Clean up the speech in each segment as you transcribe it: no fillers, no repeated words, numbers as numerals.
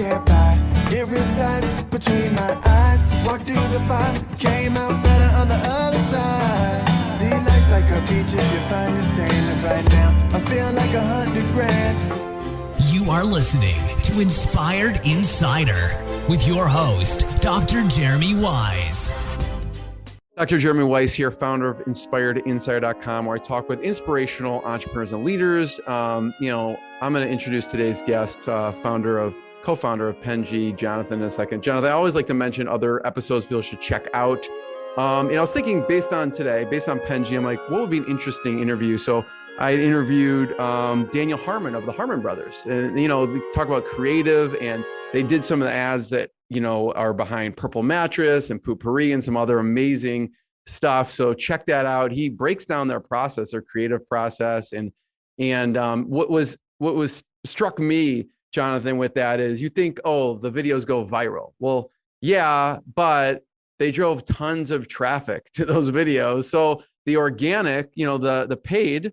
can't buy. It resides between my eyes. Walked through the fire, came out better on the other side. See, life's like a beach if you find the sand. Right now, I feel like 100 grand. You are listening to Inspired Insider with your host, Dr. Jeremy Wise. Dr. Jeremy Weiss here, founder of InspiredInsider.com, where I talk with inspirational entrepreneurs and leaders. I'm going to introduce today's guest, co-founder of Penji, Johnathan, in a second. Johnathan, I always like to mention other episodes people should check out. I was thinking based on Penji, I'm like, what would be an interesting interview? So I interviewed Daniel Harmon of the Harmon Brothers, and they talk about creative, and they did some of the ads that are behind Purple Mattress and Poo-Pourri and some other amazing stuff. So check that out. He breaks down their process, their creative process, and what was struck me, Johnathan, with that is you think, oh, the videos go viral. Well, yeah, but they drove tons of traffic to those videos. So the organic, the paid,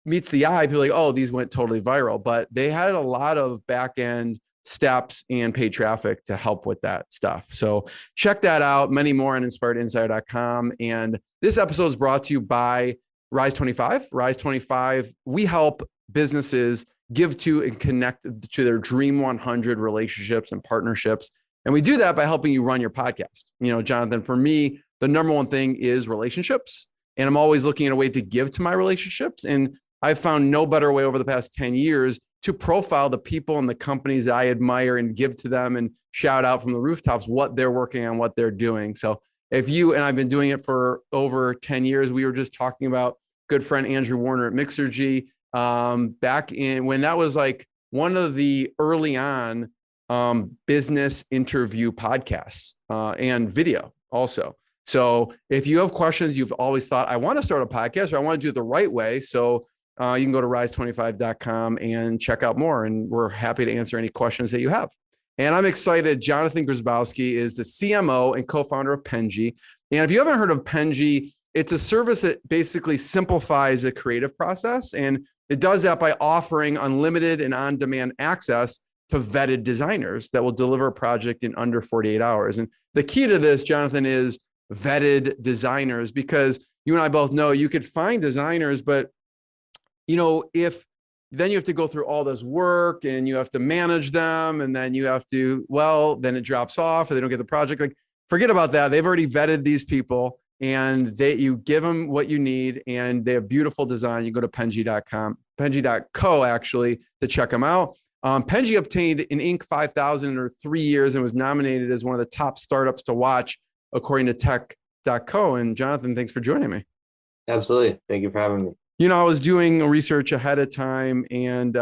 meets the eye. People are like, oh, these went totally viral, but they had a lot of back end steps and paid traffic to help with that stuff. So check that out. Many more on InspiredInsider.com. And this episode is brought to you by Rise 25. Rise 25, we help businesses give to and connect to their Dream 100 relationships and partnerships. And we do that by helping you run your podcast. Johnathan, for me, the number one thing is relationships. And I'm always looking at a way to give to my relationships. And I've found no better way over the past 10 years to profile the people and the companies that I admire and give to them and shout out from the rooftops what they're working on, what they're doing. So if you, and I've been doing it for over 10 years, we were just talking about good friend Andrew Warner at Mixergy back in when that was like one of the early on business interview podcasts and video also. So if you have questions, you've always thought, I want to start a podcast or I want to do it the right way. So you can go to rise25.com and check out more. And we're happy to answer any questions that you have. And I'm excited. Johnathan Grzybowski is the CMO and co-founder of Penji. And if you haven't heard of Penji, it's a service that basically simplifies the creative process. And it does that by offering unlimited and on-demand access to vetted designers that will deliver a project in under 48 hours. And the key to this, Johnathan, is vetted designers, because you and I both know you could find designers, but if then you have to go through all this work and you have to manage them, and then you have to, then it drops off or they don't get the project. Like, forget about that. They've already vetted these people and you give them what you need and they have beautiful design. You go to Penji.com, Penji.co actually, to check them out. Penji obtained an Inc. 5000 in 3 years and was nominated as one of the top startups to watch, according to tech.co. And Johnathan, thanks for joining me. Absolutely. Thank you for having me. I was doing research ahead of time, and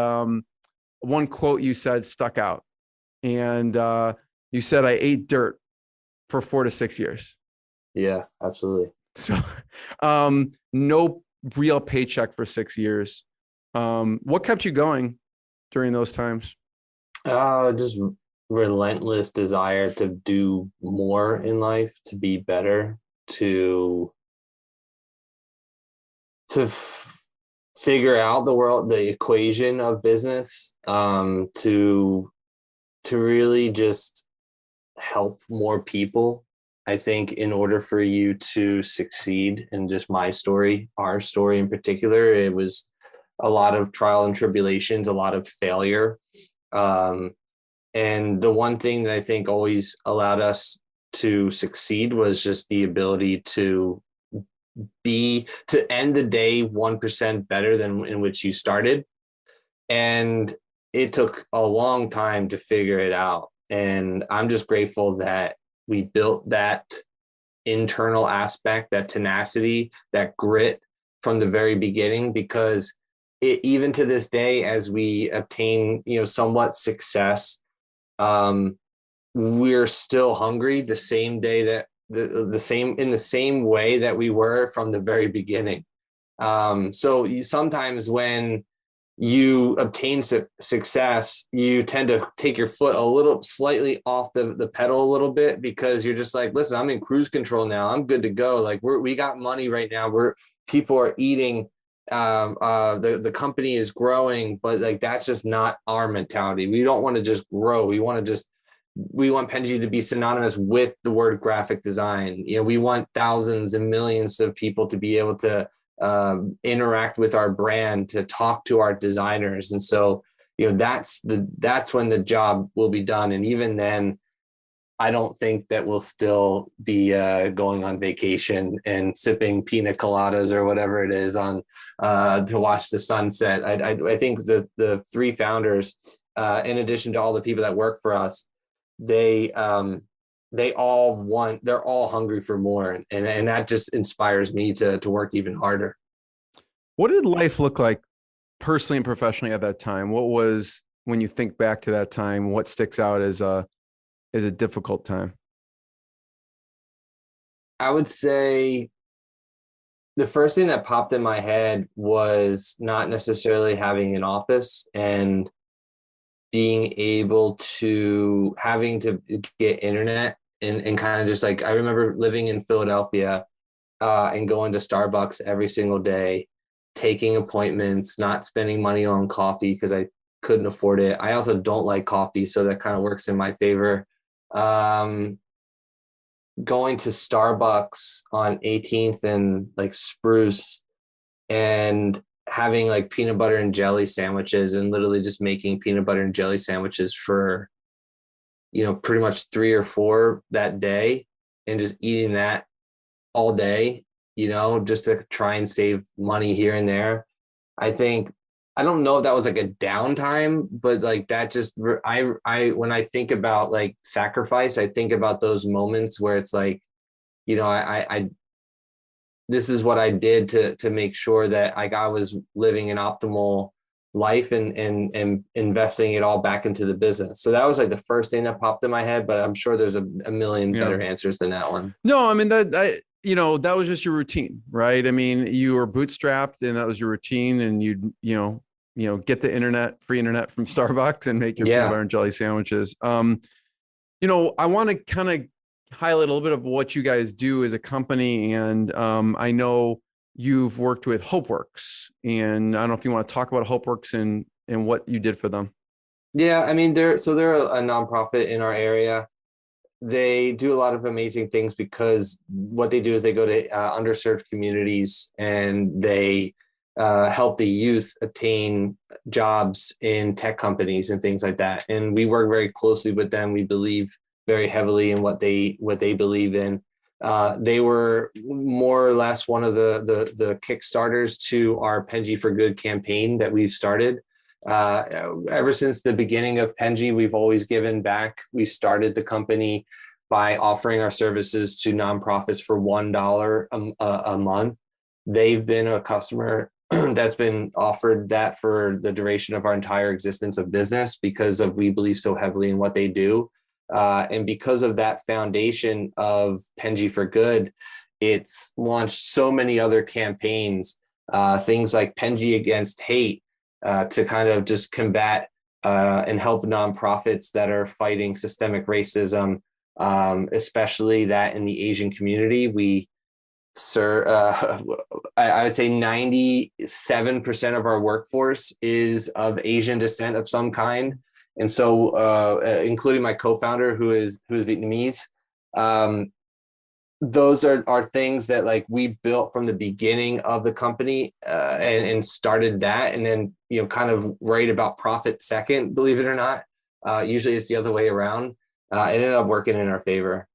one quote you said stuck out. And you said, I ate dirt for 4 to 6 years. Yeah, absolutely. So no real paycheck for 6 years. What kept you going during those times? Just relentless desire to do more in life, to be better, to figure out the equation of business, to really just help more people. I think in order for you to succeed in just my story, our story in particular, it was a lot of trial and tribulations, a lot of failure. And the one thing that I think always allowed us to succeed was just the ability to end the day 1% better than in which you started. And it took a long time to figure it out. And I'm just grateful that we built that internal aspect, that tenacity, that grit from the very beginning, because even to this day, as we obtain, somewhat success, we're still hungry the same day that in the same way that we were from the very beginning. So sometimes when you obtain success, you tend to take your foot a little slightly off the pedal a little bit, because you're just like, listen, I'm in cruise control now. I'm good to go. Like we got money right now. People are eating The company is growing, but like that's just not our mentality. We don't want to just grow. We want Penji to be synonymous with the word graphic design. We want thousands and millions of people to be able to interact with our brand, to talk to our designers. And so, that's when the job will be done. And even then, I don't think that we'll still be going on vacation and sipping pina coladas or whatever it is on to watch the sunset. I think the three founders, in addition to all the people that work for us, they're all hungry for more, and that just inspires me to work even harder. What did life look like personally and professionally at that time? What was, when you think back to that time, what sticks out as a difficult time? I would say the first thing that popped in my head was not necessarily having an office and being able to having to get internet and kind of just like, I remember living in Philadelphia and going to Starbucks every single day, taking appointments, not spending money on coffee because I couldn't afford it. I also don't like coffee, so that kind of works in my favor. Going to Starbucks on 18th and like Spruce and having like peanut butter and jelly sandwiches and literally just making peanut butter and jelly sandwiches for, pretty much 3 or 4 that day and just eating that all day, just to try and save money here and there. I don't know if that was like a downtime, but like that just, when I think about like sacrifice, I think about those moments where it's like, this is what I did to make sure that I was living an optimal life and investing it all back into the business. So that was like the first thing that popped in my head, but I'm sure there's a million better answers than that one. No, I mean, that was just your routine, right? I mean, you were bootstrapped and that was your routine, and you'd, get the free internet from Starbucks and make your peanut butter and jelly sandwiches. I want to kind of highlight a little bit of what you guys do as a company. And I know you've worked with HopeWorks, and I don't know if you want to talk about HopeWorks and what you did for them. Yeah, I mean, they're a nonprofit in our area. They do a lot of amazing things because what they do is they go to underserved communities and they help the youth obtain jobs in tech companies and things like that. And we work very closely with them. We believe very heavily in what they believe in. They were more or less one of the kickstarters to our Penji for Good campaign that we've started. Ever since the beginning of Penji, we've always given back. We started the company by offering our services to nonprofits for $1 a month. They've been a customer that's been offered that for the duration of our entire existence of business because of we believe so heavily in what they do. And because of that foundation of Penji for Good, it's launched so many other campaigns, things like Penji Against Hate, to kind of just combat and help nonprofits that are fighting systemic racism, especially that in the Asian community. We I would say 97% of our workforce is of Asian descent of some kind. And so, including my co-founder who is Vietnamese, those are things that like we built from the beginning of the company and started that. And then, kind of worried about profit second, believe it or not. Usually it's the other way around. It ended up working in our favor.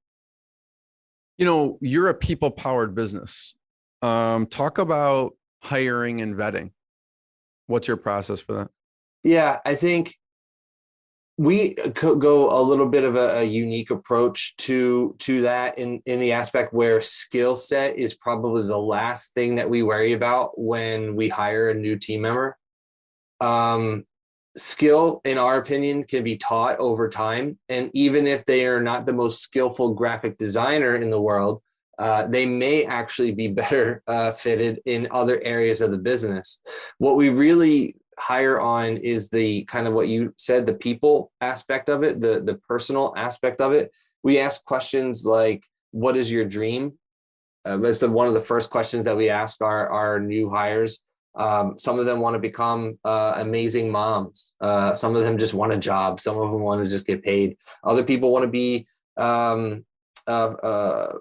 You're a people-powered business. Talk about hiring and vetting. What's your process for that? Yeah, I think we could go a little bit of a unique approach to that in the aspect where skill set is probably the last thing that we worry about when we hire a new team member. Skill, in our opinion, can be taught over time. And even if they are not the most skillful graphic designer in the world, they may actually be better fitted in other areas of the business. What we really hire on is the kind of what you said, the people aspect of it, the personal aspect of it. We ask questions like, what is your dream? That's one of the first questions that we ask our new hires. Some of them want to become amazing moms. Some of them just want a job. Some of them want to just get paid. Other people want to be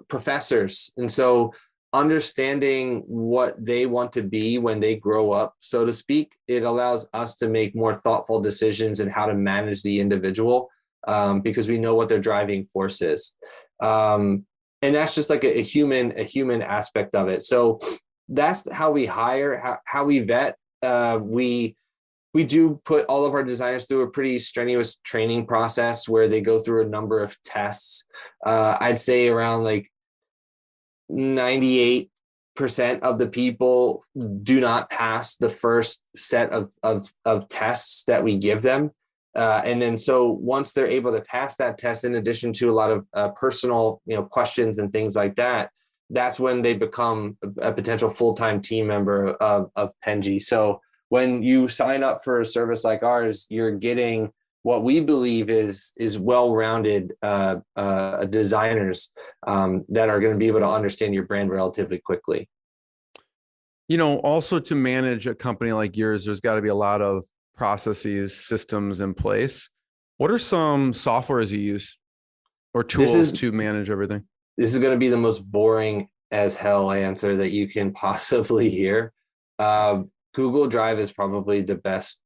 professors. And so understanding what they want to be when they grow up, so to speak, it allows us to make more thoughtful decisions in how to manage the individual, because we know what their driving force is. And that's just like a human aspect of it. So that's how we hire, how we vet. We do put all of our designers through a pretty strenuous training process where they go through a number of tests. I'd say around like 98% of the people do not pass the first set of tests that we give them. And then so once they're able to pass that test, in addition to a lot of personal, questions and things like that, that's when they become a potential full-time team member of Penji. So when you sign up for a service like ours, you're getting what we believe is well-rounded designers that are going to be able to understand your brand relatively quickly. Also to manage a company like yours, there's got to be a lot of processes, systems in place. What are some softwares you use or tools to manage everything? This is going to be the most boring as hell answer that you can possibly hear. Google Drive is probably the best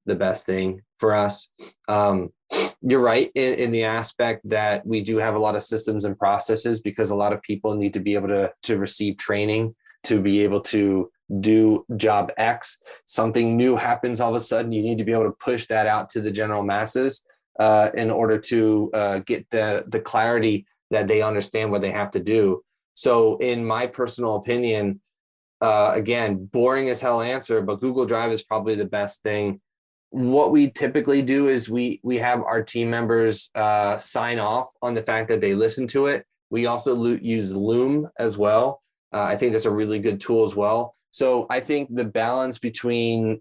thing for us. You're right in the aspect that we do have a lot of systems and processes, because a lot of people need to be able to receive training to be able to do job X. Something new happens all of a sudden, you need to be able to push that out to the general masses in order to get the clarity that they understand what they have to do. So in my personal opinion, again, boring as hell answer, but Google Drive is probably the best thing. What we typically do is we have our team members sign off on the fact that they listen to it. We also use Loom as well. I think that's a really good tool as well. So I think the balance between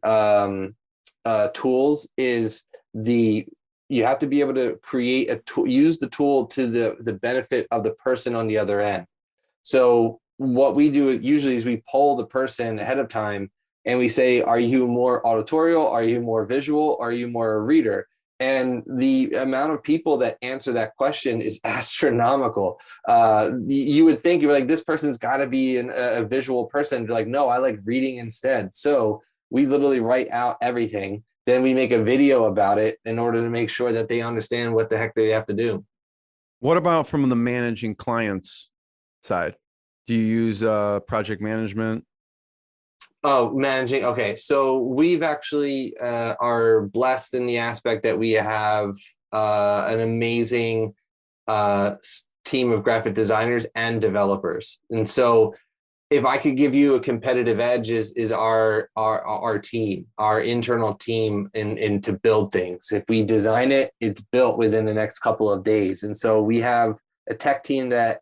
tools is you have to be able to create use the tool to the benefit of the person on the other end. So what we do usually is we poll the person ahead of time and we say, are you more auditorial? Are you more visual? Are you more a reader? And the amount of people that answer that question is astronomical. You would think, you're like, this person's got to be a visual person. You're like, no, I like reading instead. So we literally write out everything. Then we make a video about it in order to make sure that they understand what the heck they have to do. What about from the managing clients side? Do you use project management? Oh, managing. Okay. So we've actually are blessed in the aspect that we have an amazing team of graphic designers and developers. And so if I could give you a competitive edge is our team, our internal team in to build things. If we design it, it's built within the next couple of days. And so we have a tech team that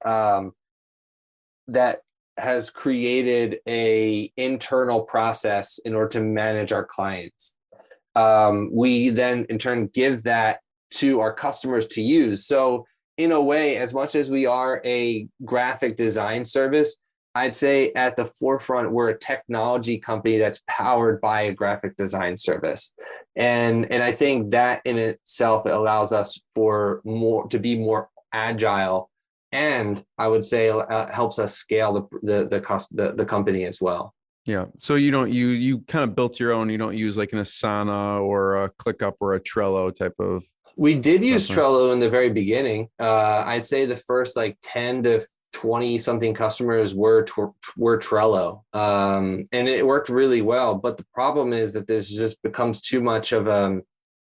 has created a internal process in order to manage our clients. We then in turn give that to our customers to use. So in a way, as much as we are a graphic design service, I'd say at the forefront, we're a technology company that's powered by a graphic design service. And I think that in itself allows us to be more agile. And I would say helps us scale the company as well. Yeah. So you kind of built your own. You don't use like an Asana or a ClickUp or a Trello type of. We did use Trello in the very beginning. I'd say the first like 10 to 20 something customers were Trello, and it worked really well. But the problem is that there's just becomes too much of a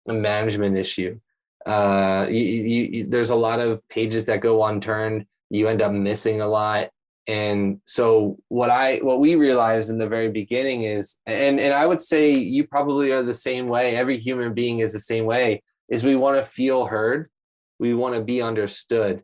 management issue. There's a lot of pages that go unturned. You end up missing a lot. And so what we realized in the very beginning is, and I would say you probably are the same way, every human being is the same way, is we want to feel heard. We want to be understood.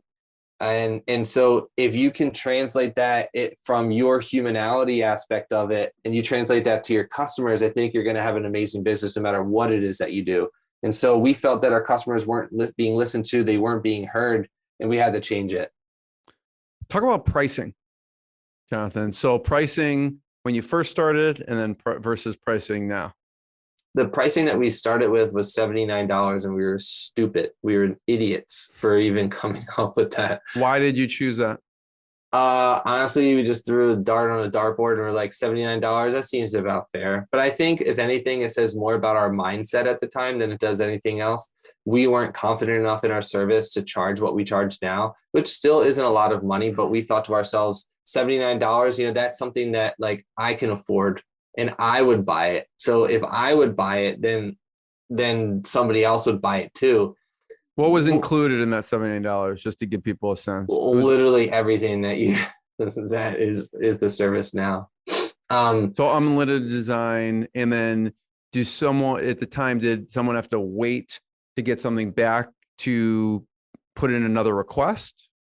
And so if you can translate that from your humanality aspect of it, and you translate that to your customers, I think you're going to have an amazing business no matter what it is that you do. And so we felt that our customers weren't being listened to, they weren't being heard, and we had to change it. Talk about pricing, Johnathan. So pricing, when you first started, and then versus pricing now? The pricing that we started with was $79, and we were stupid. We were idiots for even coming up with that. Why did you choose that? Honestly, we just threw a dart on a dartboard and we're like $79. That seems about fair. But I think if anything, it says more about our mindset at the time than it does anything else. We weren't confident enough in our service to charge what we charge now, which still isn't a lot of money, but we thought to ourselves, $79, that's something that like I can afford and I would buy it. So if I would buy it, then somebody else would buy it too. What was included in that $79, just to give people a sense? Literally everything that is the service now. So unlimited design, and then did someone have to wait to get something back to put in another request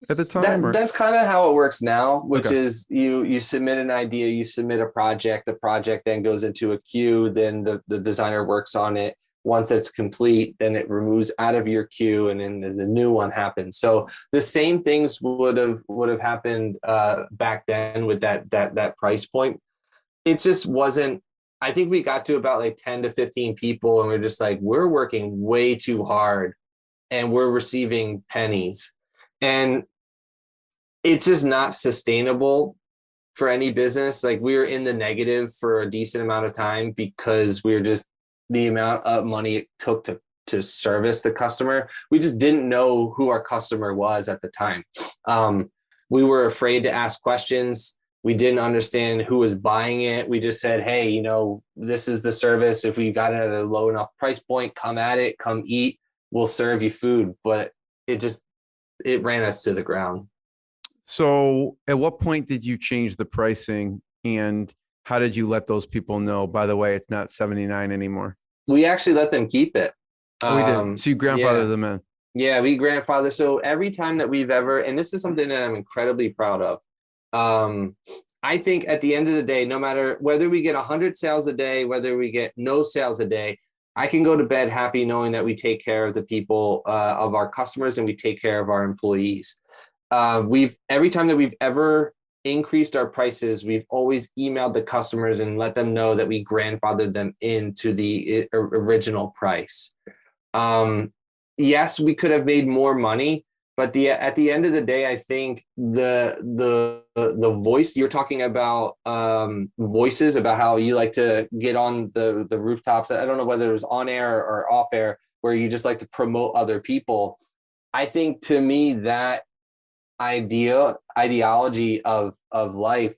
at the time? That's kind of how it works now, which is you submit an idea, you submit a project, the project then goes into a queue, then the designer works on it. Once it's complete, then it removes out of your queue, and then the new one happens. So the same things would have happened back then with that price point. It just wasn't. I think we got to about like 10 to 15 people, and we're just like, we're working way too hard, and we're receiving pennies, and it's just not sustainable for any business. Like we were in the negative for a decent amount of time because we were just the amount of money it took to service the customer. We just didn't know who our customer was at the time. We were afraid to ask questions. We didn't understand who was buying it. We just said, hey, this is the service. If we got it at a low enough price point, come at it, come eat, we'll serve you food. But it ran us to the ground. So at what point did you change the pricing, and how did you let those people know, by the way, it's not $79 anymore? We actually let them keep it. We did. So you grandfather them in. Yeah, we grandfather. So every time that we've ever, and this is something that I'm incredibly proud of. I think at the end of the day, no matter whether we get 100 sales a day, whether we get no sales a day, I can go to bed happy knowing that we take care of the people, of our customers, and we take care of our employees. Every time that we've ever increased our prices, we've always emailed the customers and let them know that we grandfathered them into the original price. Yes, we could have made more money, but at the end of the day, I think the voice you're talking about, voices about how you like to get on the rooftops. I don't know whether it was on air or off air, where you just like to promote other people. I think to me that ideology of life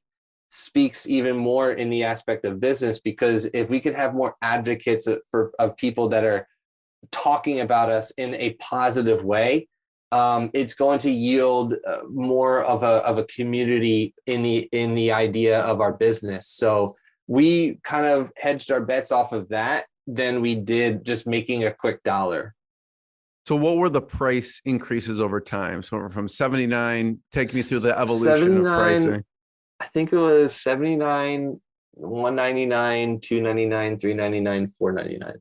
speaks even more in the aspect of business, because if we could have more advocates of people that are talking about us in a positive way, it's going to yield more of a community in the idea of our business. So we kind of hedged our bets off of that than we did just making a quick dollar. So what were the price increases over time? So from 79, take me through the evolution of pricing. I think it was 79, 199, 299, 399, 499.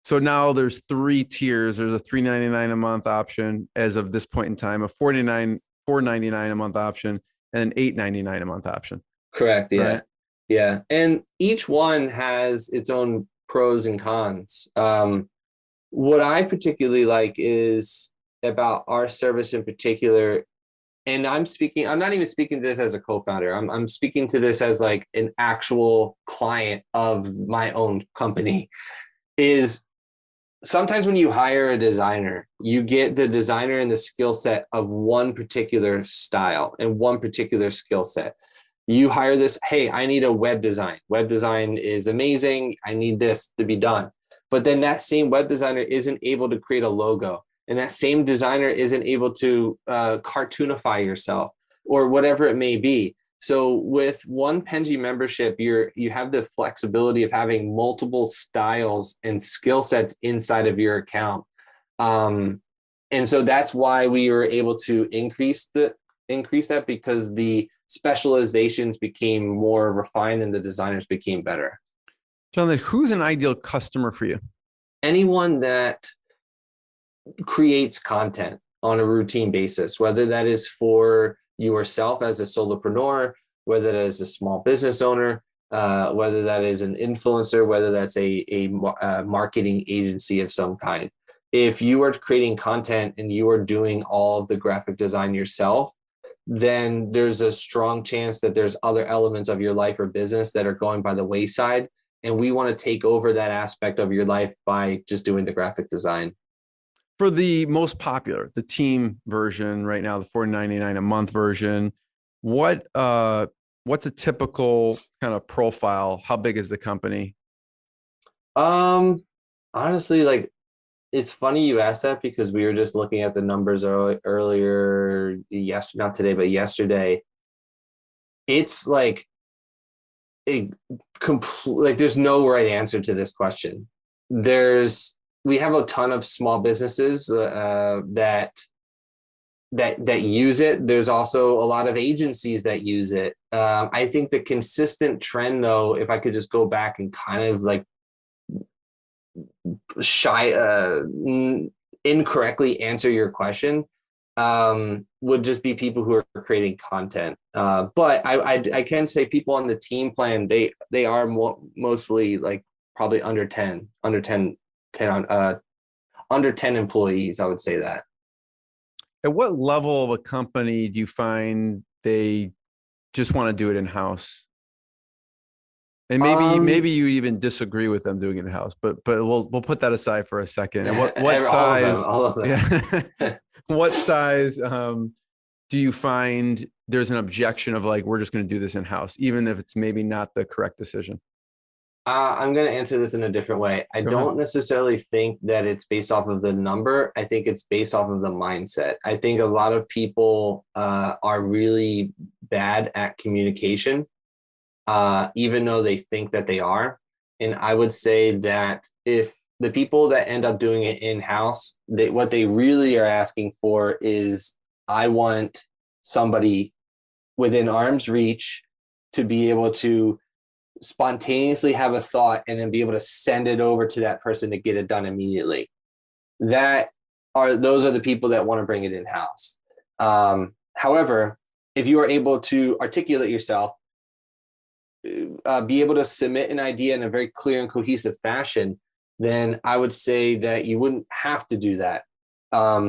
So now there's 3 tiers. There's a $3.99 a month option as of this point in time, a $4.99 a month option, and an $8.99 a month option. Correct. Yeah. Right? Yeah. And each one has its own pros and cons. What I particularly like is about our service in particular, and I'm not even speaking to this as a co-founder. I'm speaking to this as like an actual client of my own company, is sometimes when you hire a designer, you get the designer and the skill set of one particular style and one particular skill set. You hire this, hey, I need a web design. Web design is amazing. I need this to be done. But then that same web designer isn't able to create a logo. And that same designer isn't able to cartoonify yourself or whatever it may be. So with one Penji membership, you have the flexibility of having multiple styles and skill sets inside of your account. And so that's why we were able to increase that, because the specializations became more refined and the designers became better. Jonathan, who's an ideal customer for you? Anyone that creates content on a routine basis, whether that is for yourself as a solopreneur, whether that is a small business owner, whether that is an influencer, whether that's a marketing agency of some kind. If you are creating content and you are doing all of the graphic design yourself, then there's a strong chance that there's other elements of your life or business that are going by the wayside. And we want to take over that aspect of your life by just doing the graphic design. For the most popular, the team version right now, the $4.99 a month version, what's a typical kind of profile? How big is the company? Honestly, like, it's funny you asked that because we were just looking at the numbers earlier, not today, but yesterday. It's like there's no right answer to this question. We have a ton of small businesses that use it. There's also a lot of agencies that use it. I think the consistent trend, though, if I could just go back and kind of like incorrectly answer your question, would just be people who are creating content. But I can say people on the team plan, they are mostly like probably under 10 employees. I would say that. At what level of a company do you find they just want to do it in-house? And maybe you even disagree with them doing it in-house, but we'll put that aside for a second. And what size? All of them. Yeah. What size do you find there's an objection of like, we're just going to do this in-house, even if it's maybe not the correct decision? I'm going to answer this in a different way. I don't necessarily think that it's based off of the number. I think it's based off of the mindset. I think a lot of people are really bad at communication, even though they think that they are. And I would say that if the people that end up doing it in-house, what they really are asking for is, I want somebody within arm's reach to be able to spontaneously have a thought and then be able to send it over to that person to get it done immediately. Those are the people that want to bring it in-house. However, if you are able to articulate yourself, be able to submit an idea in a very clear and cohesive fashion, then I would say that you wouldn't have to do that.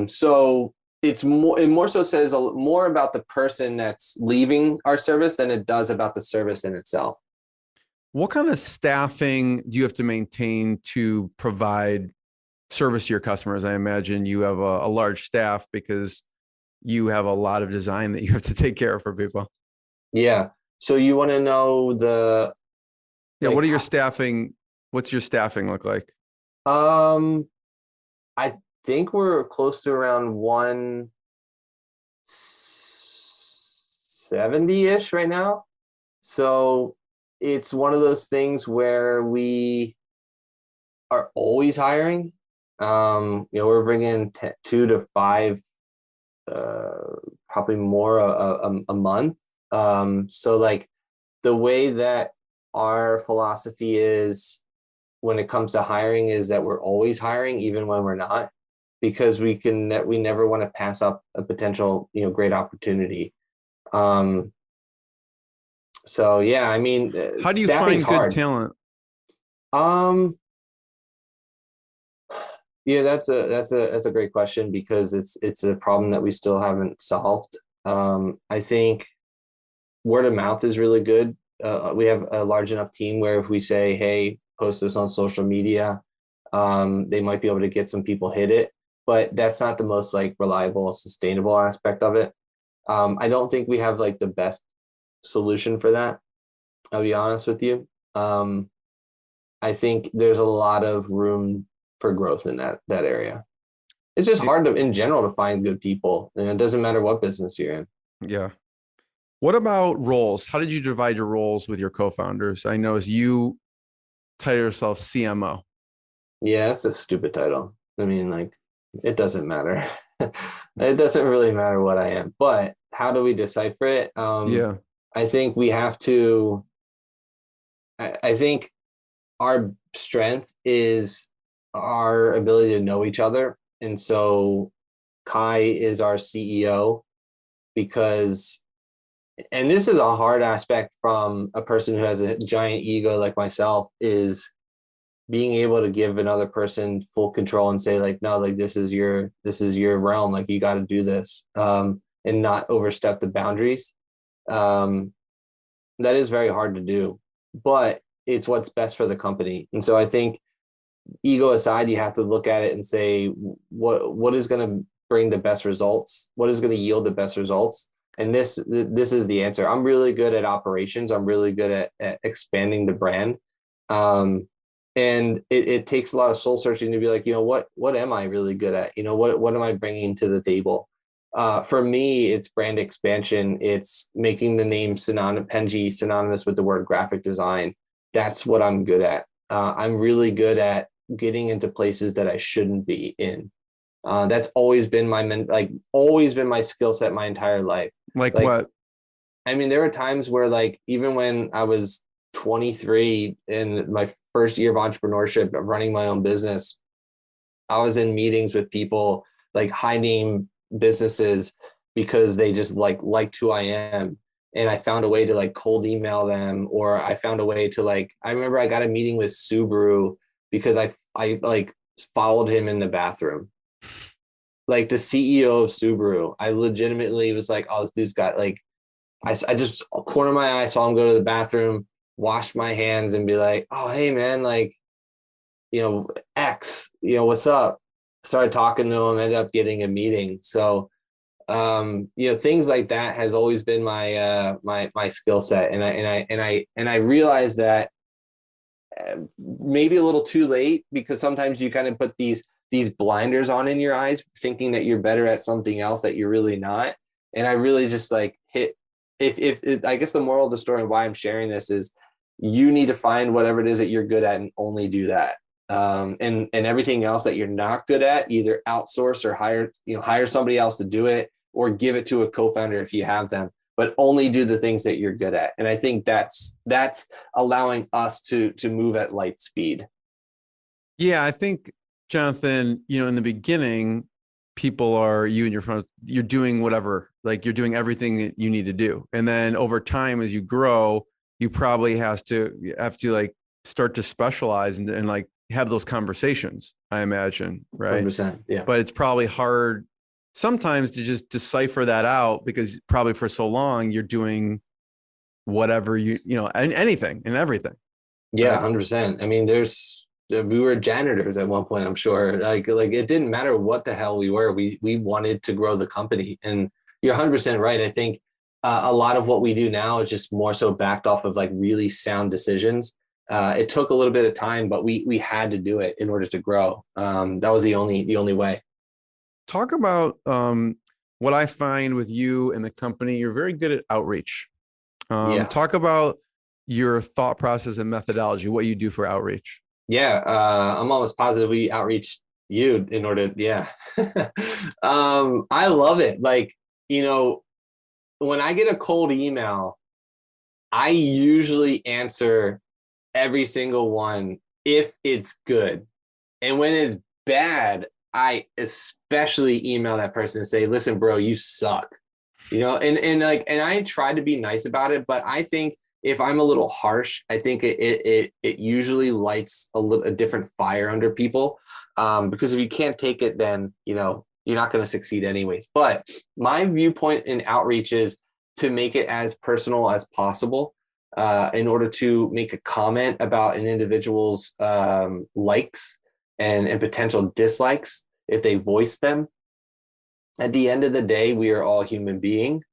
So it more so says more about the person that's leaving our service than it does about the service in itself. What kind of staffing do you have to maintain to provide service to your customers? I imagine you have a large staff because you have a lot of design that you have to take care of for people. Yeah. So you want to know what are your staffing? What's your staffing look like? I think we're close to around 170-ish right now. So it's one of those things where we are always hiring. We're bringing 2 to 5, probably more a month. So like the way that our philosophy is when it comes to hiring is that we're always hiring, even when we're not, because we never want to pass up a potential, great opportunity. So yeah, I mean, how do you find good talent? Yeah, that's a great question because it's a problem that we still haven't solved. I think word of mouth is really good. We have a large enough team where if we say, hey, post this on social media, they might be able to get some people hit it, but that's not the most like reliable, sustainable aspect of it. I don't think we have like the best solution for that. I'll be honest with you. I think there's a lot of room for growth in that area. It's just hard in general to find good people, and it doesn't matter what business you're in. Yeah. What about roles? How did you divide your roles with your co-founders? I know as you title yourself CMO. Yeah, that's a stupid title. I mean, like, it doesn't matter. It doesn't really matter what I am, but how do we decipher it? I think we have to, I think our strength is our ability to know each other. And so Kai is our CEO because and this is a hard aspect from a person who has a giant ego like myself, is being able to give another person full control and say like, no, like this is your realm, like you got to do this, and not overstep the boundaries. That is very hard to do, but it's what's best for the company. And so I think, ego aside, you have to look at it and say, what is going to bring the best results? What is going to yield the best results? And this is the answer. I'm really good at operations. I'm really good at expanding the brand. And it takes a lot of soul searching to be like, what am I really good at? What am I bringing to the table? For me, it's brand expansion. It's making the name Penji synonymous with the word graphic design. That's what I'm good at. I'm really good at getting into places that I shouldn't be in. That's always been my skill set my entire life. Like what? I mean, there were times where, like, even when I was 23 in my first year of entrepreneurship, of running my own business, I was in meetings with people, like high name businesses, because they just liked who I am. And I found a way to like cold email them, or I found a way to I remember I got a meeting with Subaru because I like followed him in the bathroom. Like the CEO of Subaru, I legitimately was like, oh, this dude's got I just corner my eye, saw him go to the bathroom, wash my hands and be like, oh, hey man, X, what's up? Started talking to him, ended up getting a meeting. So, things like that has always been my my skill set. And I realized that maybe a little too late, because sometimes you kind of put these blinders on in your eyes, thinking that you're better at something else that you're really not. And I really just hit, if I guess the moral of the story and why I'm sharing this is, you need to find whatever it is that you're good at and only do that. And everything else that you're not good at, either outsource or hire somebody else to do it, or give it to a co-founder if you have them, but only do the things that you're good at. And I think that's allowing us to move at light speed. Yeah, I think, Johnathan, in the beginning, people are, you and your friends, you're doing whatever, you're doing everything that you need to do. And then over time, as you grow, you probably have to start to specialize and have those conversations, I imagine, right? 100%, yeah. But it's probably hard sometimes to just decipher that out, because probably for so long you're doing whatever and anything and everything. Yeah, right? 100%. I mean, we were janitors at one point, I'm sure. Like it didn't matter what the hell we were. We wanted to grow the company. And you're 100% right. I think a lot of what we do now is just more so backed off of really sound decisions. It took a little bit of time, but we had to do it in order to grow. That was the only way. Talk about what I find with you and the company. You're very good at outreach. Yeah. Talk about your thought process and methodology, what you do for outreach. Yeah, I'm almost positive we outreach you in order. Yeah. I love it. When I get a cold email, I usually answer every single one if it's good. And when it's bad, I especially email that person and say, listen, bro, you suck. And I try to be nice about it, but I think if I'm a little harsh, I think it usually lights a different fire under people. Because if you can't take it, then you're not going to succeed anyways. But my viewpoint in outreach is to make it as personal as possible, in order to make a comment about an individual's likes and potential dislikes if they voice them. At the end of the day, we are all human beings.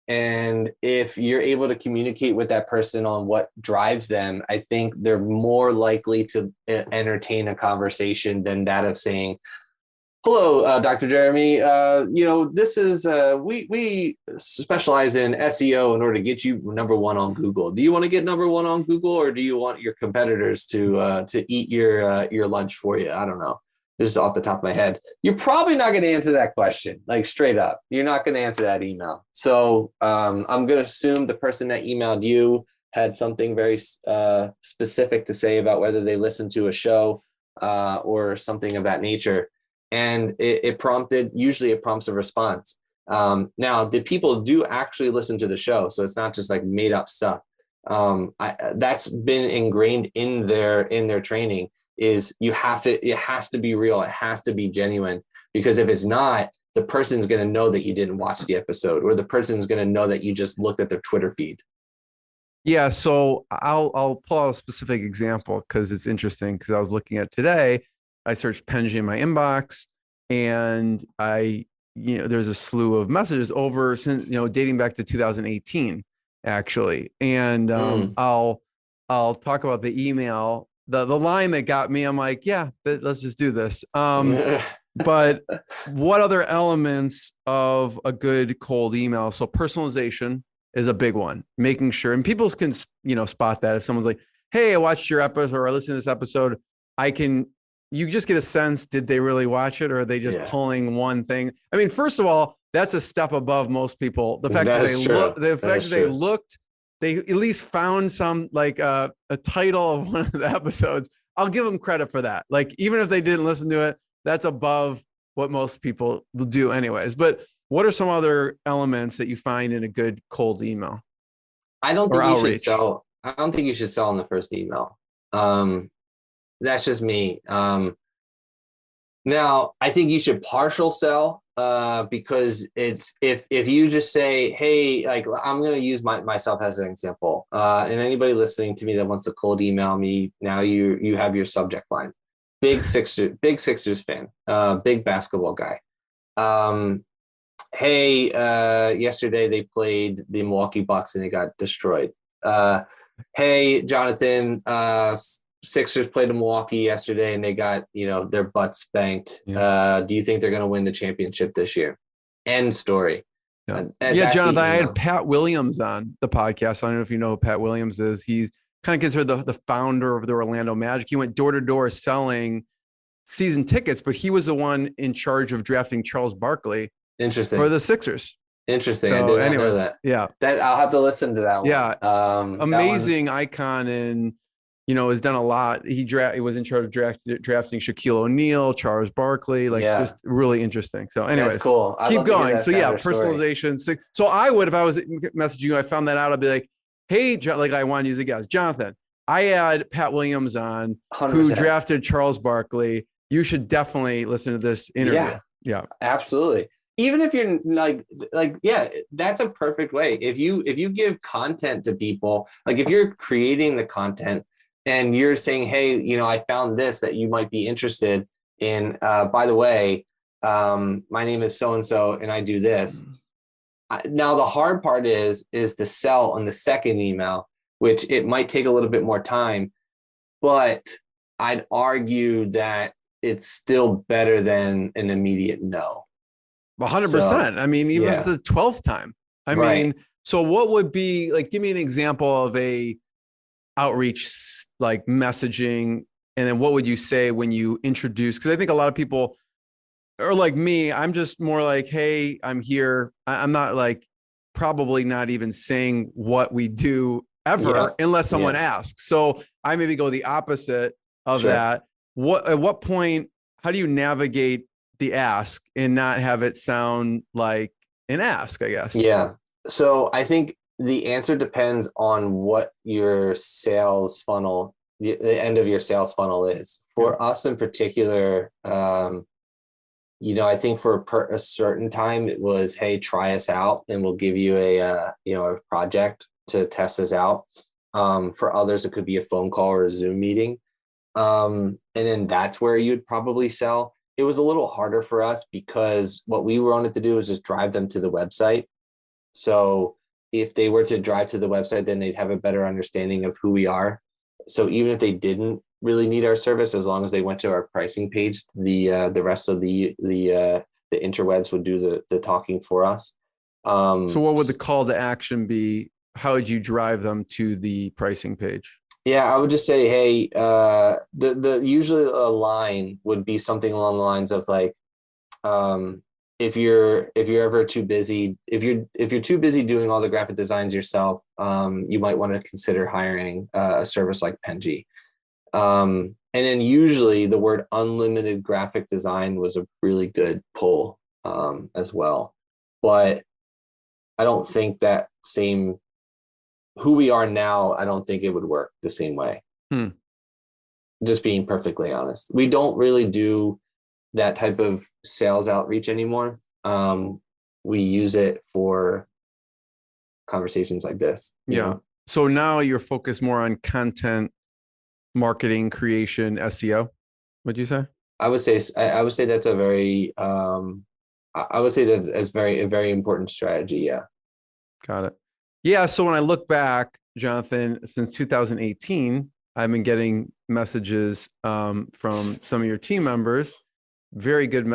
And if you're able to communicate with that person on what drives them, I think they're more likely to entertain a conversation than that of saying, hello, Dr. Jeremy, this is, we specialize in SEO in order to get you number one on Google. Do you want to get number one on Google, or do you want your competitors to eat your lunch for you? I don't know. This is off the top of my head. You're probably not going to answer that question, straight up. You're not going to answer that email. So I'm going to assume the person that emailed you had something very specific to say about whether they listened to a show or something of that nature. And it prompts a response. Now, the people do actually listen to the show, so it's not just like made up stuff. That's been ingrained in their training. Is it has to be real, it has to be genuine, because if it's not, the person's going to know that you didn't watch the episode, or the person's going to know that you just looked at their Twitter feed. Yeah, so I'll pull out a specific example because it's interesting, because I was looking at today, I searched Penji in my inbox, and there's a slew of messages over since, dating back to 2018 actually. And I'll talk about the email, the line that got me. I'm like, yeah, let's just do this. But what other elements of a good cold email? So personalization is a big one, making sure, and people can, spot that. If someone's like, hey, I watched your episode, or I listened to this episode, you just get a sense, did they really watch it, or are they just pulling one thing? I mean, first of all, that's a step above most people. The fact they looked, they at least found some, like a title of one of the episodes. I'll give them credit for that. Like, even if they didn't listen to it, that's above what most people do anyways. But what are some other elements that you find in a good cold email? I don't think you should sell. I don't think you should sell in the first email. That's just me. Now, I think you should partial sell, because it's if you just say, hey, like, I'm going to use myself as an example, and anybody listening to me that wants to cold email me now, you have your subject line. Big Sixers fan, big basketball guy. Hey, yesterday they played the Milwaukee Bucks and they got destroyed. Hey, Johnathan, Sixers played in Milwaukee yesterday and they got, their butts spanked. Yeah. Do you think they're going to win the championship this year? End story. Yeah, Johnathan, I had Pat Williams on the podcast. I don't know if you know who Pat Williams is. He's kind of considered the founder of the Orlando Magic. He went door to door selling season tickets, but he was the one in charge of drafting Charles Barkley. Interesting. For the Sixers. Interesting. So, I didn't know that. Yeah. That I'll have to listen to that one. Yeah. Amazing icon, and has done a lot. He was in charge of drafting Shaquille O'Neal, Charles Barkley, just really interesting. So anyways, that's cool. Keep going. So personalization. Story. So I would, if I was messaging you, I found that out, I'd be like, hey, like, I want to use a guess. Johnathan, I had Pat Williams on 100%. Who drafted Charles Barkley. You should definitely listen to this interview. Yeah. Absolutely. Even if you're yeah, that's a perfect way. If you give content to people, like if you're creating the content and you're saying, hey, I found this that you might be interested in. By the way, my name is so-and-so and I do this. Now, the hard part is to sell on the second email, which it might take a little bit more time, but I'd argue that it's still better than an immediate no. 100%. I mean, even if the 12th time. I mean, so what would be, like, give me an example of a outreach, like, messaging, and then what would you say when you introduce? Because I think a lot of people are like me. I'm just more like, hey, I'm here. I'm not, like, probably not even saying what we do ever unless someone asks. So I maybe go the opposite of that. At what point, how do you navigate the ask and not have it sound like an ask, I guess? Yeah. So I think the answer depends on what your sales funnel, the end of your sales funnel is. For us in particular, I think for a certain time it was, hey, try us out and we'll give you a project to test us out. For others, it could be a phone call or a Zoom meeting. And then that's where you'd probably sell. It was a little harder for us because what we wanted to do was just drive them to the website. So if they were to drive to the website, then they'd have a better understanding of who we are. So even if they didn't really need our service, as long as they went to our pricing page, the rest of the interwebs would do the talking for us. So what would the call to action be? How would you drive them to the pricing page? Yeah, I would just say, hey, the usually a line would be something along the lines of like, if you're ever too busy, if you're too busy doing all the graphic designs yourself, you might want to consider hiring a service like Penji. And then usually the word unlimited graphic design was a really good pull as well. but I don't think that same who we are now, I don't think it would work the same way. Just being perfectly honest. We don't really do that type of sales outreach anymore. We use it for conversations like this. You know? So now you're focused more on content marketing, creation, SEO. What'd you say? I would say that's a very I would say that it's a very important strategy. Yeah. Got it. Yeah. So when I look back, Jonathan, since 2018, I've been getting messages from some of your team members. Very good.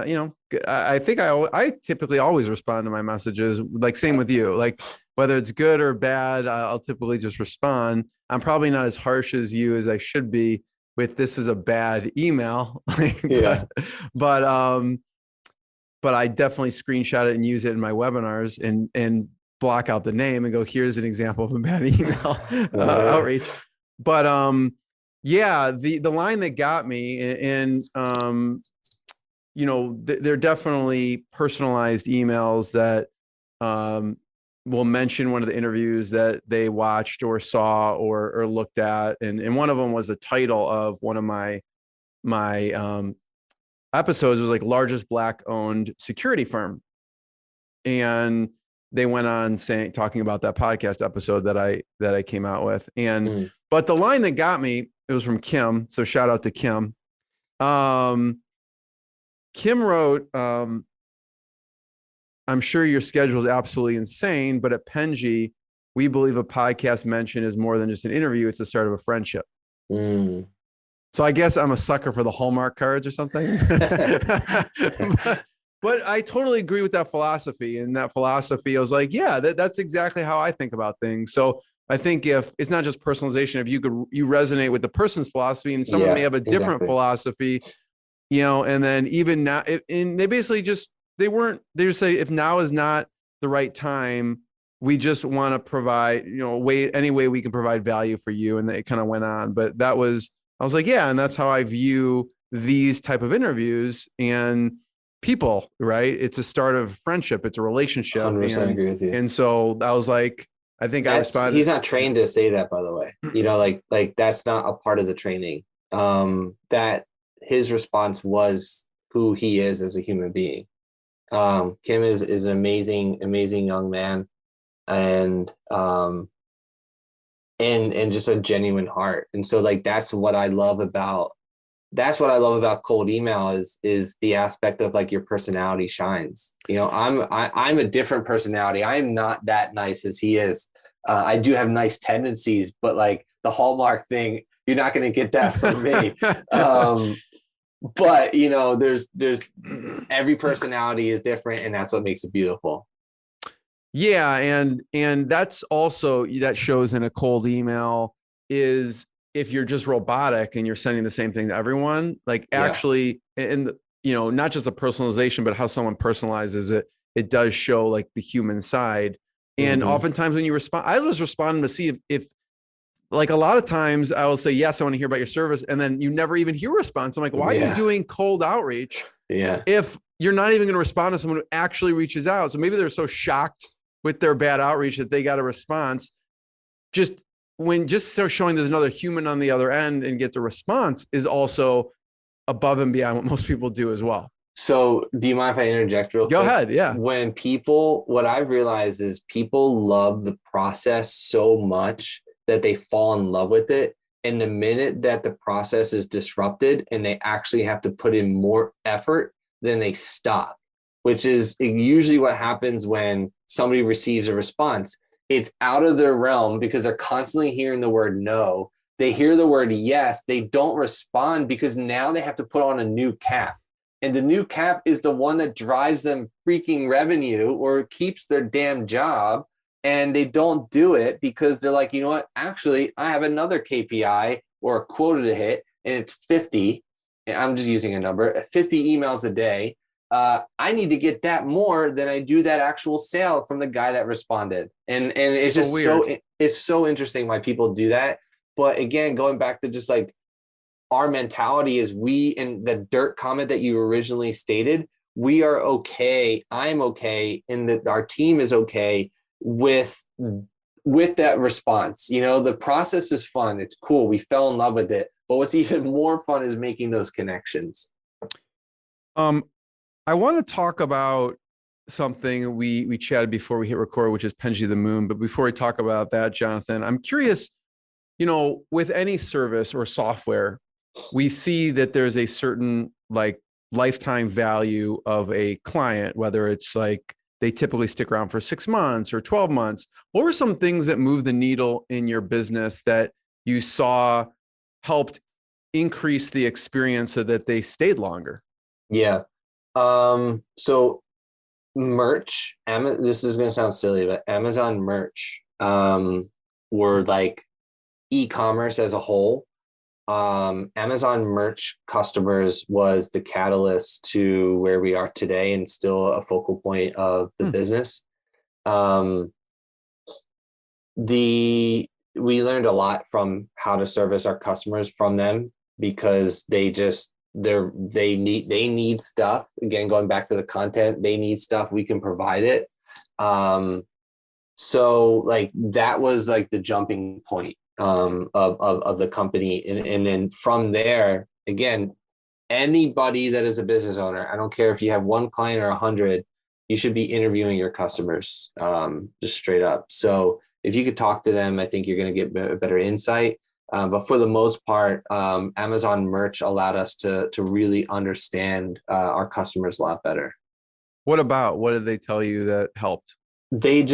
I think I typically always respond to my messages. Like same with you. Like whether it's good or bad, I'll typically just respond. I'm probably not as harsh as you as I should be with this is a bad email. Yeah. But I definitely screenshot it and use it in my webinars and block out the name and go, here's an example of a bad email outreach. But the line that got me and they're definitely personalized emails that will mention one of the interviews that they watched or saw or looked at. And one of them was the title of one of my episodes was like largest Black owned security firm. And they went on talking about that podcast episode that I came out with. And, but the line that got me, it was from Kim. So shout out to Kim. Kim wrote, I'm sure your schedule is absolutely insane, but at Penji, we believe a podcast mention is more than just an interview. It's the start of a friendship. So I guess I'm a sucker for the Hallmark cards or something. But I totally agree with that philosophy. And that philosophy, I was like, yeah, that's exactly how I think about things. So I think if it's not just personalization, if you resonate with the person's philosophy and someone may have a different philosophy, and then even now, and they basically just say, if now is not the right time, we just want to provide, any way we can provide value for you. And it kind of went on, but I was like, yeah. And that's how I view these type of interviews and people, right? It's a start of friendship. It's a relationship. 100% agree with you. And so I was like, I think I responded. He's not trained to say that, by the way, like that's not a part of the training. That his response was who he is as a human being. Kim is an amazing young man and just a genuine heart. And so like, that's what I love about cold email is the aspect of like your personality shines. I'm a different personality. I'm not that nice as he is. I do have nice tendencies, but like the Hallmark thing, you're not going to get that from me. But there's every personality is different, and that's what makes it beautiful. Yeah. And that's also, that shows in a cold email is if you're just robotic and you're sending the same thing to everyone, like actually, and not just the personalization, but how someone personalizes it, it does show like the human side. And oftentimes when you respond, I was responding to see if like a lot of times I will say, yes, I want to hear about your service. And then you never even hear a response. I'm like, why are you doing cold outreach? If you're not even going to respond to someone who actually reaches out. So maybe they're so shocked with their bad outreach that they got a response. Just showing there's another human on the other end and gets a response is also above and beyond what most people do as well. So do you mind if I interject real quick? Go ahead. Yeah. What I've realized is people love the process so much that they fall in love with it. And the minute that the process is disrupted and they actually have to put in more effort, then they stop, which is usually what happens when somebody receives a response. It's out of their realm because they're constantly hearing the word no. They hear the word yes. They don't respond because now they have to put on a new cap. And the new cap is the one that drives them freaking revenue or keeps their damn job. And they don't do it because they're like, you know what? Actually, I have another KPI or a quota to hit, and it's 50. I'm just using a number, 50 emails a day. I need to get that more than I do that actual sale from the guy that responded. And it's just weird. It's so interesting why people do that. But again, going back to just like our mentality is in the dirt comment that you originally stated, we are okay. I'm okay, and that our team is okay with that response. The process is fun. It's cool. We fell in love with it. But what's even more fun is making those connections. I want to talk about something we chatted before we hit record, which is Penji the Moon. But before we talk about that, Johnathan, I'm curious, with any service or software, we see that there's a certain like lifetime value of a client, whether it's like they typically stick around for 6 months or 12 months. What were some things that moved the needle in your business that you saw helped increase the experience so that they stayed longer? Yeah. So merch, this is going to sound silly, but Amazon merch, were like e-commerce as a whole. Amazon merch customers was the catalyst to where we are today and still a focal point of the business. We learned a lot from how to service our customers from them, because they need stuff. Again, going back to the content, they need stuff, we can provide it. So like that was like the jumping point of the company. And then from there, again, anybody that is a business owner, I don't care if you have one client or 100, you should be interviewing your customers, just straight up. So if you could talk to them, I think you're going to get a better insight. But for the most part, Amazon merch allowed us to really understand our customers a lot better. What did they tell you that helped? They're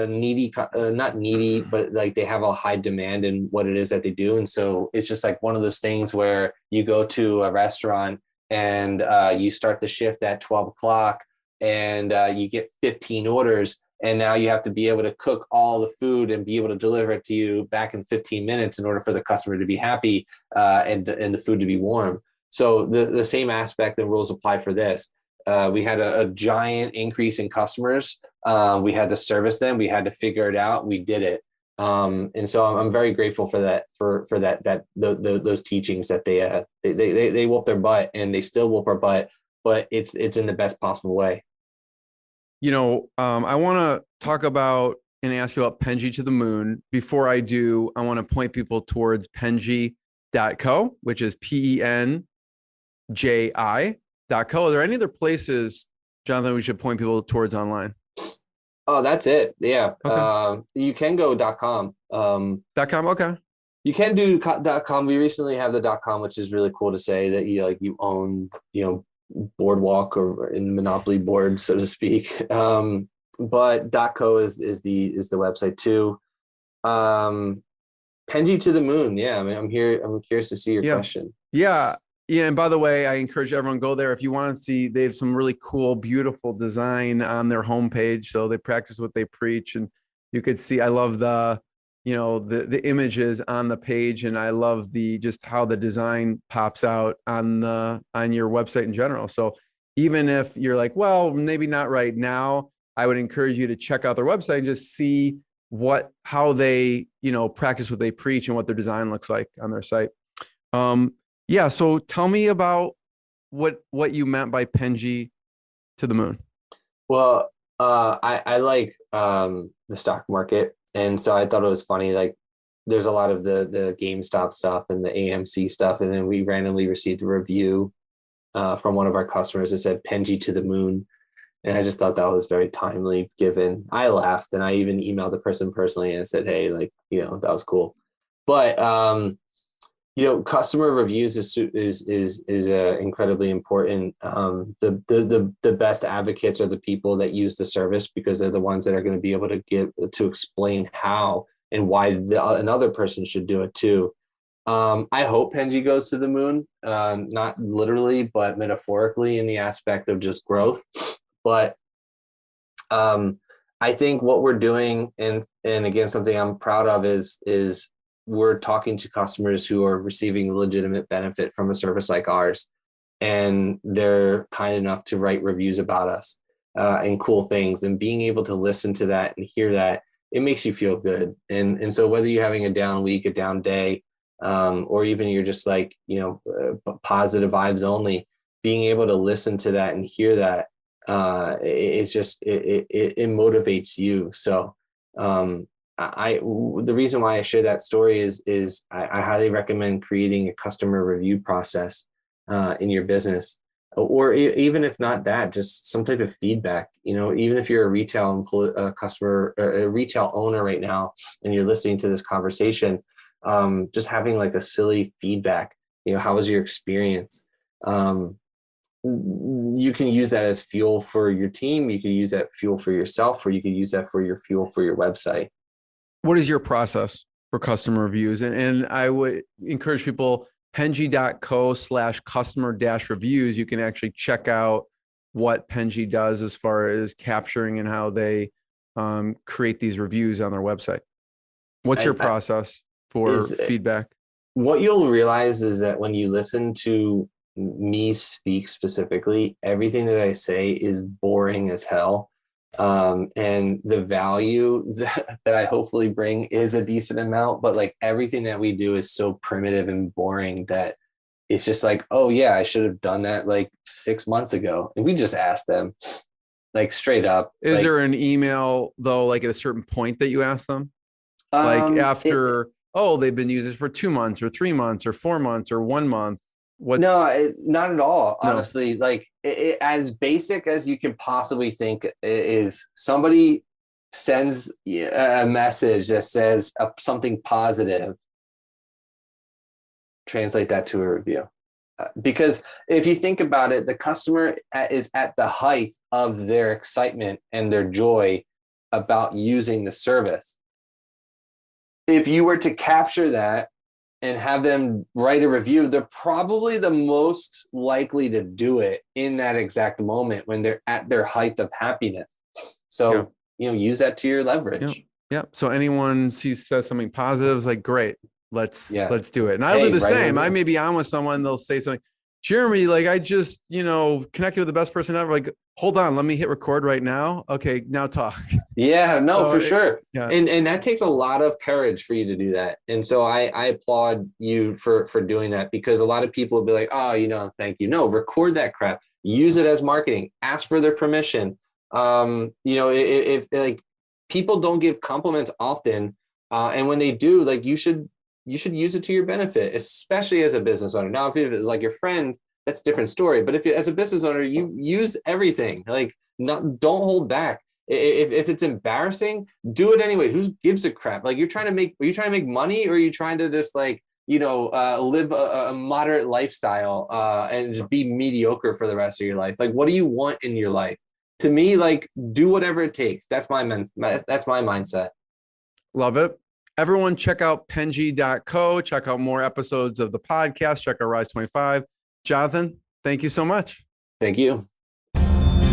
needy, not needy, but like they have a high demand in what it is that they do. And so it's just like one of those things where you go to a restaurant and you start the shift at 12 o'clock and you get 15 orders. And now you have to be able to cook all the food and be able to deliver it to you back in 15 minutes in order for the customer to be happy and the food to be warm. So the same aspect and rules apply for this. We had a giant increase in customers. We had to service them. We had to figure it out. We did it. And so I'm very grateful for that, for those teachings that they whoop their butt, and they still whoop our butt, but it's in the best possible way. I want to talk about and ask you about Penji to the Moon. Before I do, I want to point people towards Penji.co, which is PENJI.co. Are there any other places, Johnathan, we should point people towards online? Oh, that's it. Yeah. Okay. You can go .com. .com. Okay. You can do .com. We recently have the .com, which is really cool to say that you own, Boardwalk or in Monopoly board, so to speak. But .co is the website too. Penji to the Moon. Yeah, I mean, I'm here. I'm curious to see your question. Yeah. And by the way, I encourage everyone to go there. If you want to see, they have some really cool, beautiful design on their homepage. So they practice what they preach, and you could see, I love the images on the page, and I love just how the design pops out on your website in general. So even if you're like, well, maybe not right now, I would encourage you to check out their website and just see how they, practice what they preach and what their design looks like on their site. Yeah. So tell me about what you meant by Penji to the Moon. Well, I like the stock market. And so I thought it was funny, like there's a lot of the GameStop stuff and the AMC stuff. And then we randomly received a review from one of our customers that said Penji to the Moon. And I just thought that was very timely given. I laughed, and I even emailed the person personally and said, hey, that was cool. But, customer reviews is incredibly important. The best advocates are the people that use the service, because they're the ones that are going to be able to explain how and why another person should do it too. I hope Penji goes to the moon, not literally, but metaphorically, in the aspect of just growth. But I think what we're doing, and again, something I'm proud of is we're talking to customers who are receiving legitimate benefit from a service like ours, and they're kind enough to write reviews about us and cool things, and being able to listen to that and hear that, it makes you feel good. And so whether you're having a down week, a down day, or even you're just like, positive vibes only, being able to listen to that and hear that, it motivates you. So the reason why I share that story is I highly recommend creating a customer review process in your business, or even if not that, just some type of feedback. Even if you're a retail customer, or a retail owner right now, and you're listening to this conversation, just having like a silly feedback. How was your experience? You can use that as fuel for your team. You can use that fuel for yourself, or you can use that for your fuel for your website. What is your process for customer reviews? And I would encourage people, penji.co/customer-reviews. You can actually check out what Penji does as far as capturing and how they create these reviews on their website. What's your process for feedback? What you'll realize is that when you listen to me speak specifically, everything that I say is boring as hell. And the value that I hopefully bring is a decent amount, but like everything that we do is so primitive and boring that it's just like, oh yeah, I should have done that like 6 months ago. And we just asked them, like, straight up. Is there an email though, like at a certain point that you ask them? Like after, they've been using it for 2 months or 3 months or 4 months or 1 month. No, not at all. No. Honestly, like as basic as you can possibly think is somebody sends a message that says something positive. Translate that to a review. Because if you think about it, the customer is at the height of their excitement and their joy about using the service. If you were to capture that and have them write a review, they're probably the most likely to do it in that exact moment when they're at their height of happiness. So, use that to your leverage. Yeah. So anyone says something positive, is like, great, let's do it. And I'll do the same. I may be on with someone, they'll say something, Jeremy, like I just, connected with the best person ever. Like, hold on, let me hit record right now. Okay, now talk. Yeah, no, for sure. Yeah. And that takes a lot of courage for you to do that. And so I applaud you for doing that, because a lot of people will be like, oh, thank you. No, record that crap. Use it as marketing. Ask for their permission. If like people don't give compliments often, and when they do, like you should use it to your benefit, especially as a business owner. Now, if it's like your friend, that's a different story. But if you, as a business owner, you use everything, like don't hold back. If it's embarrassing, do it anyway. Who gives a crap? Like, are you trying to make money, or are you trying to just like, live a moderate lifestyle, and just be mediocre for the rest of your life? Like, what do you want in your life? To me, like, do whatever it takes. That's my mindset. Love it. Everyone check out penji.co, check out more episodes of the podcast, check out Rise 25. Johnathan, thank you so much. Thank you.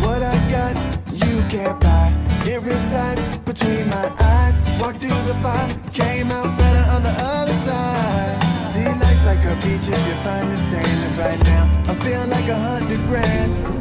What I got, you can't buy. It resides between my eyes. Walked through the fire, came out better on the other side. See, life's like a beach if you find the sand. And right now, I feel like $100 grand.